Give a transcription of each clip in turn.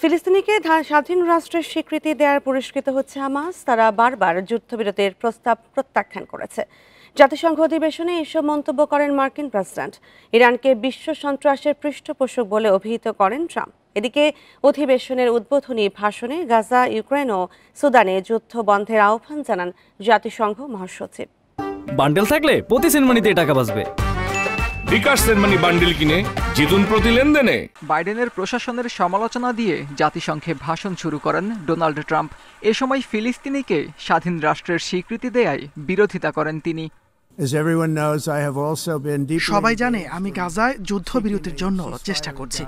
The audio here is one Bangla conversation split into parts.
ফিলিস্তিনিকে স্বাধীন রাষ্ট্রের স্বীকৃতি দেওয়ার পুরস্কৃত হচ্ছে হামাস। তারা বারবার যুদ্ধবিরতির প্রস্তাব প্রত্যাখ্যান করেছে। জাতিসংঘ অধিবেশনে এসব মন্তব্য করেন মার্কিন প্রেসিডেন্ট। ইরানকে বিশ্ব সন্ত্রাসের পৃষ্ঠপোষক বলে অভিহিত করেন ট্রাম্প। এদিকে অধিবেশনের উদ্বোধনী ভাষণে গাজা, ইউক্রেন ও সুদানে যুদ্ধ বন্ধের আহ্বান জানান জাতিসংঘ মহাসচিব। বান্ডেল থাকলে প্রতি সেনমানিতে টাকা বাঁচবে। বিকাশ সেনমানি বান্ডেল কিনে জিতুন প্রতি লেনদেনে। বাইডেনের প্রশাসনের সমালোচনা দিয়ে জাতিসংঘে ভাষণ শুরু করেন ডোনাল্ড ট্রাম্প। এ সময় ফিলিস্তিনিকে স্বাধীন রাষ্ট্রের স্বীকৃতি দেয়ায় বিরোধিতা করেন তিনি। সবাই জানে আমি গাজায় যুদ্ধবিরতির জন্য চেষ্টা করছি।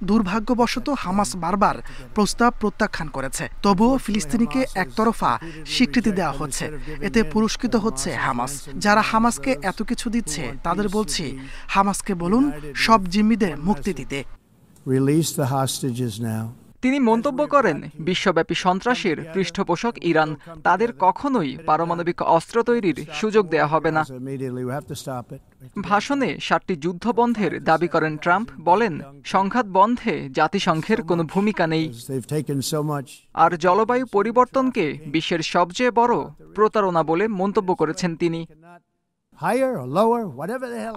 দুর্ভাগ্যবশত হামাস বারবার প্রস্তাব প্রত্যাখ্যান করেছে। তবুও ফিলিস্তিনিকে একতরফা স্বীকৃতি দেওয়া হচ্ছে। এতে পুরস্কৃত হচ্ছে হামাস। যারা হামাসকে এত কিছু দিচ্ছে তাদের বলছি, হামাসকে বলুন সব জিম্মিদের মুক্তি দিতে। তিনি মন্তব্য করেন, বিশ্বব্যাপী সন্ত্রাসের পৃষ্ঠপোষক ইরান, তাদের কখনোই পারমাণবিক অস্ত্র তৈরির সুযোগ দেয়া হবে না। ভাষণে 7টি যুদ্ধ বন্ধের দাবি করেন ট্রাম্প। বলেন, সংঘাত বন্ধে জাতিসংঘের কোনো ভূমিকা নেই। আর জলবায়ু পরিবর্তনকে বিশ্বের সবচেয়ে বড় প্রতারণা বলে মন্তব্য করেছেন তিনি।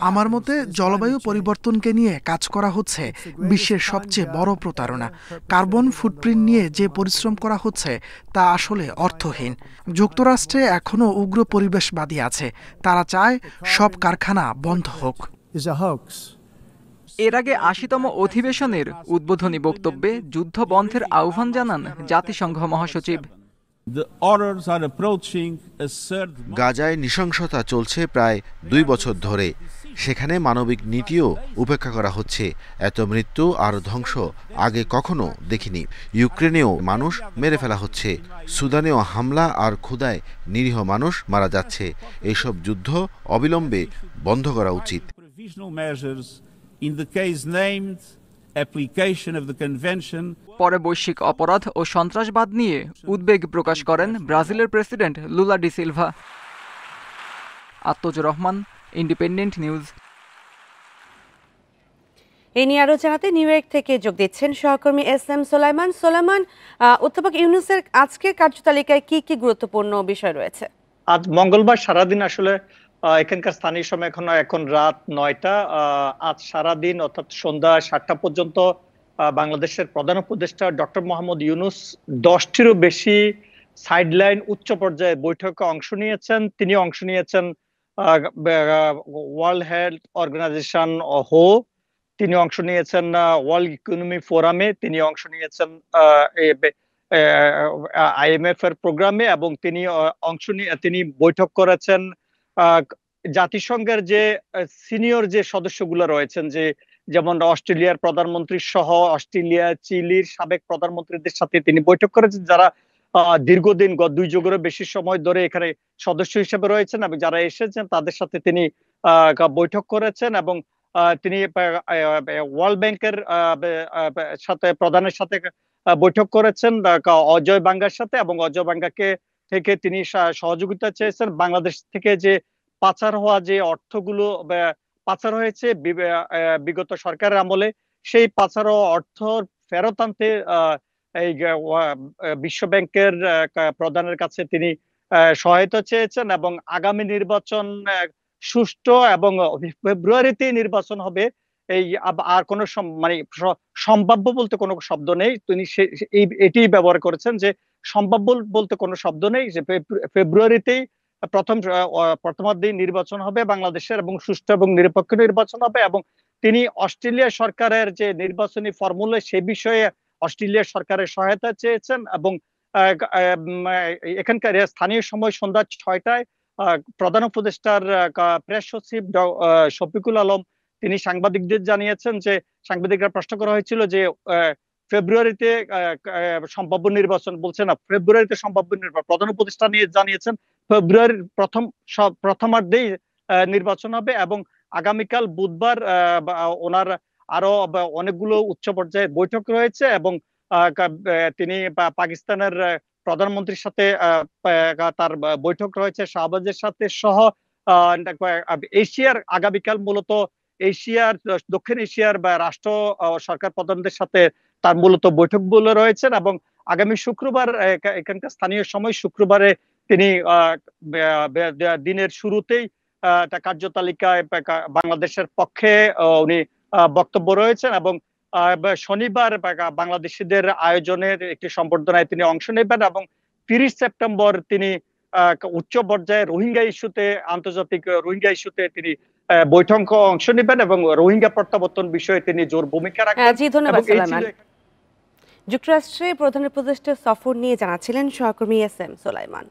আমার মতে জলবায়ু পরিবর্তনকে নিয়ে কাজ করা হচ্ছে বিশ্বের সবচেয়ে বড় প্রতারণা। কার্বন ফুটপ্রিন্ট নিয়ে যে পরিশ্রম করা হচ্ছে তা আসলে অর্থহীন। যুক্তরাষ্ট্রে এখনো উগ্র পরিবেশবাদী আছে। তারা চায় সব কারখানা বন্ধ হোক। এর আগে 80তম অধিবেশনের উদ্বোধনী বক্তব্যে যুদ্ধ বন্ধের আহ্বান জানান জাতিসংঘ মহাসচিব। গাজায় নৃশংসতা চলছে প্রায় 2 বছর ধরে। সেখানে মানবিক নীতিও উপেক্ষা করা হচ্ছে। এত মৃত্যু আর ধ্বংস আগে কখনো দেখিনি। ইউক্রেনেও মানুষ মেরে ফেলা হচ্ছে। সুদানেও হামলা আর ক্ষুধায় নিরীহ মানুষ মারা যাচ্ছে। এইসব যুদ্ধ অবিলম্বে বন্ধ করা উচিত। পরে বৈশ্বিক অপরাধ ও সন্ত্রাসবাদ নিয়ে উদ্বেগ প্রকাশ করেন ব্রাজিলের প্রেসিডেন্ট লুলা ডি সিলভা। আত্মজুর রহমান, ইন্ডিপেন্ডেন্ট নিউজ। এই নিয়ে আরো জানাতে নিউ ইয়র্ক থেকে যোগ দিচ্ছেন সহকর্মী এস.এম. সোলাইমান। অধ্যাপক ইউনূসের আজকের কার্যতালিকায় কি কি গুরুত্বপূর্ণ বিষয় রয়েছে? আজ মঙ্গলবার সারাদিন আসলে এখানকার স্থানীয় সময় এখন রাত 9টা। আজ সারাদিন অর্থাৎ সন্ধ্যা 7টা পর্যন্ত বাংলাদেশের প্রধান উপদেষ্টা ডক্টর মোহাম্মদ ইউনূস 10টিরও বেশি সাইডলাইন উচ্চ পর্যায়ে বৈঠকে অংশ নিয়েছেন। তিনি অংশ নিয়েছেন ওয়ার্ল্ড হেলথ অর্গানাইজেশন হো, তিনি অংশ নিয়েছেন ওয়ার্ল্ড ইকোনমি ফোরামে, তিনি অংশ নিয়েছেন IMF এর প্রোগ্রামে, এবং তিনি বৈঠক করেছেন জাতিসংঘের যে সিনিয়র যে সদস্যগুলো রয়েছেন, যেমন অস্ট্রেলিয়ার প্রধানমন্ত্রী সহ অস্ট্রেলিয়া, চিলির সাবেক প্রধানমন্ত্রীদের সাথে তিনি বৈঠক করেছেন, যারা দীর্ঘদিন 2 যুগেরও বেশি সময় ধরে এখানে সদস্য হিসেবে রয়েছেন, এবং যারা এসেছেন তাদের সাথে তিনি বৈঠক করেছেন। এবং তিনি ওয়ার্ল্ড ব্যাংকের সাথে প্রধানের সাথে বৈঠক করেছেন, অজয় বাঙ্গার সাথে, এবং অজয় বাঙ্গাকে থেকে তিনি সহযোগিতা চেয়েছেন। বাংলাদেশ থেকে যে পাচার হওয়া যে অর্থগুলো পাচার হয়েছে বিগত সরকারের আমলে, সেই পাচার অর্থ ফেরত আনতে এই বিশ্ব ব্যাংকের প্রধানের কাছে তিনি সহায়তা চেয়েছেন। এবং আগামী নির্বাচন সুষ্ঠু, এবং ফেব্রুয়ারিতে নির্বাচন হবে। এই আর কোনো সম্ভাব্য বলতে কোনো শব্দ নেই। তিনি এটি ব্যবহার করেছেন যে সম্ভাব্য বলতে কোনো শব্দ নেই, যে ফেব্রুয়ারিতেই প্রথমার্ধে নির্বাচন হবে বাংলাদেশের, এবং সুষ্ঠু এবং নিরপেক্ষ নির্বাচন হবে। এবং তিনি অস্ট্রেলিয়া সরকারের যে নির্বাচনী ফর্মুলা সে বিষয়ে অস্ট্রেলিয়া সরকারের সহায়তা চেয়েছেন। এবং এখানকার স্থানীয় সময় সন্ধ্যা 6টায় প্রধান উপদেষ্টার প্রেস সচিব শফিকুল আলম তিনি সাংবাদিকদের জানিয়েছেন যে, সাংবাদিকরা প্রশ্ন করা হয়েছিল যে ফেব্রুয়ারিতে সম্ভাব্য নির্বাচন, বলছে না ফেব্রুয়ারিতে সম্ভাব্য নির্বাচন। প্রধান উপদেষ্টা নিয়ে জানিয়েছেন ফেব্রুয়ারির প্রথমার্ধেই নির্বাচন হবে। এবং আগামীকাল বুধবার ওনার আরো অনেকগুলো উচ্চ পর্যায়ে বৈঠক রয়েছে, এবং তিনি পাকিস্তানের প্রধানমন্ত্রীর সাথে তার বৈঠক রয়েছে, শাহবাজের সাথে সহ এশিয়ার আগামীকাল মূলত দক্ষিণ এশিয়ার রাষ্ট্র সরকার প্রধানদের সাথে তার মূলত বৈঠকগুলো রয়েছেন এবং আগামী শুক্রবার এখানকার স্থানীয় সময় শুক্রবারে তিনি দিনের শুরুতেই একটা কার্যতালিকায় বাংলাদেশের পক্ষে উনি বক্তব্য রয়েছেন এবং শনিবার বাংলাদেশিদের আয়োজনের একটি সম্বর্ধনায় তিনি অংশ নেবেন এবং 30 সেপ্টেম্বর তিনি উচ্চ পর্যায়ে রোহিঙ্গা ইস্যুতে আন্তর্জাতিক রোহিঙ্গা ইস্যুতে তিনি বৈঠকে অংশ নেবেন এবং রোহিঙ্গা প্রত্যাবর্তন বিষয়ে তিনি জোর ভূমিকা রাখবেন। জি ধন্যবাদ সুলাইমান। যুক্তরাষ্ট্রে প্রধান উপদেষ্টা সফর নিয়ে জানাচ্ছিলেন সহকর্মী এস এম সুলাইমান।